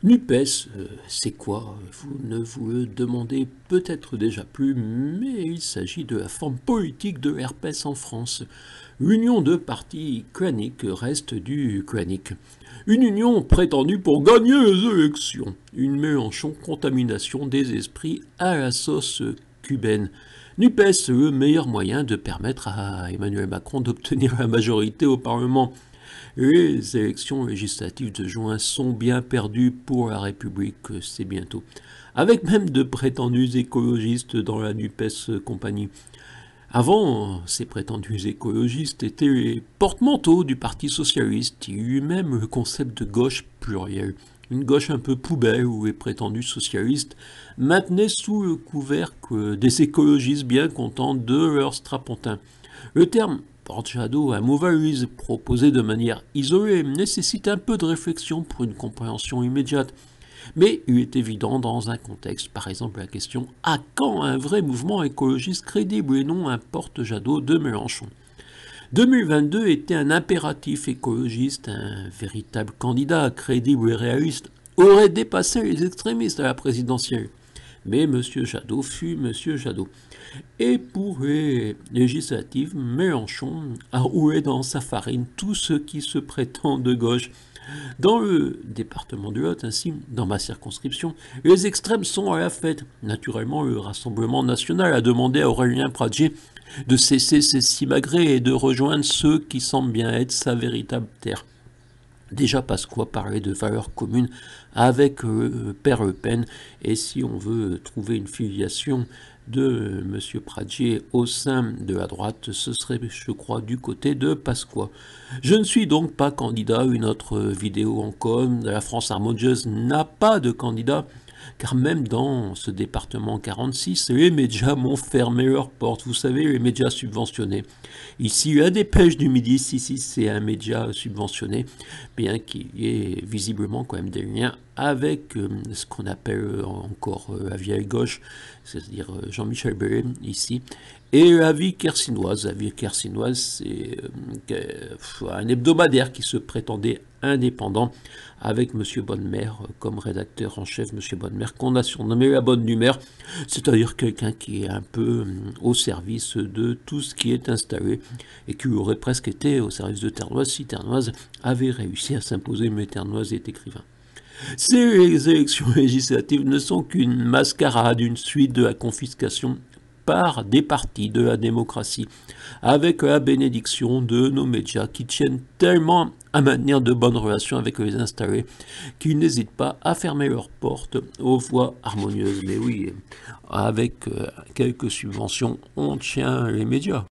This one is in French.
NUPES, c'est quoi? Vous ne vous le demandez peut-être déjà plus, mais il s'agit de la forme politique de l'herpès en France. L'union de partis claniques reste du clanique. Une union prétendue pour gagner les élections. Une Mélenchon contamination des esprits à la sauce cubaine. NUPES, le meilleur moyen de permettre à Emmanuel Macron d'obtenir la majorité au Parlement. Les élections législatives de juin sont bien perdues pour la République, c'est bientôt. Avec même de prétendus écologistes dans la NUPES compagnie. Avant, ces prétendus écologistes étaient les porte-manteaux du Parti socialiste. Il y eut même le concept de gauche plurielle. Une gauche un peu poubelle où les prétendus socialistes maintenaient sous le couvercle des écologistes bien contents de leur strapontin. Le terme porte-jadot à mauvaise proposé de manière isolée nécessite un peu de réflexion pour une compréhension immédiate. Mais il est évident dans un contexte, par exemple la question « À quand un vrai mouvement écologiste crédible et non un porte-jadot de Mélenchon ?» 2022 était un impératif écologiste, un véritable candidat crédible et réaliste aurait dépassé les extrémistes à la présidentielle. Mais M. Jadot fut M. Jadot. Et pour les législatives, Mélenchon a roulé dans sa farine tout ce qui se prétend de gauche. Dans le département du Lot, ainsi, dans ma circonscription, les extrêmes sont à la fête. Naturellement, le Rassemblement national a demandé à Aurélien Pradier de cesser ses simagrées et de rejoindre ceux qui semblent bien être sa véritable terre. Déjà Pasqua parlait de valeurs communes avec Père Le Pen, et si on veut trouver une filiation de M. Pradier au sein de la droite, ce serait, je crois, du côté de Pasqua. Je ne suis donc pas candidat. Une autre vidéo en com de la France harmonieuse n'a pas de candidat, car même dans ce département 46, les médias m'ont fermé leurs portes. Vous savez, les médias subventionnés. Ici, la Dépêche du Midi, si c'est un média subventionné, bien qu'il y ait visiblement quand même des liens avec ce qu'on appelle encore la vieille gauche, c'est-à-dire Jean-Michel Bellé ici, et la vie kersinoise. La vie kersinoise, c'est un hebdomadaire qui se prétendait indépendant, avec M. Bonnemère comme rédacteur en chef, M. Bonnemère, qu'on a surnommé la bonne numère, c'est-à-dire quelqu'un qui est un peu au service de tout ce qui est installé, et qui aurait presque été au service de Ternoise si Ternoise avait réussi à s'imposer, mais Ternoise est écrivain. Ces élections législatives ne sont qu'une mascarade, une suite de la confiscation par des partis de la démocratie, avec la bénédiction de nos médias qui tiennent tellement à maintenir de bonnes relations avec les installés qu'ils n'hésitent pas à fermer leurs portes aux voix harmonieuses. Mais oui, avec quelques subventions, on tient les médias.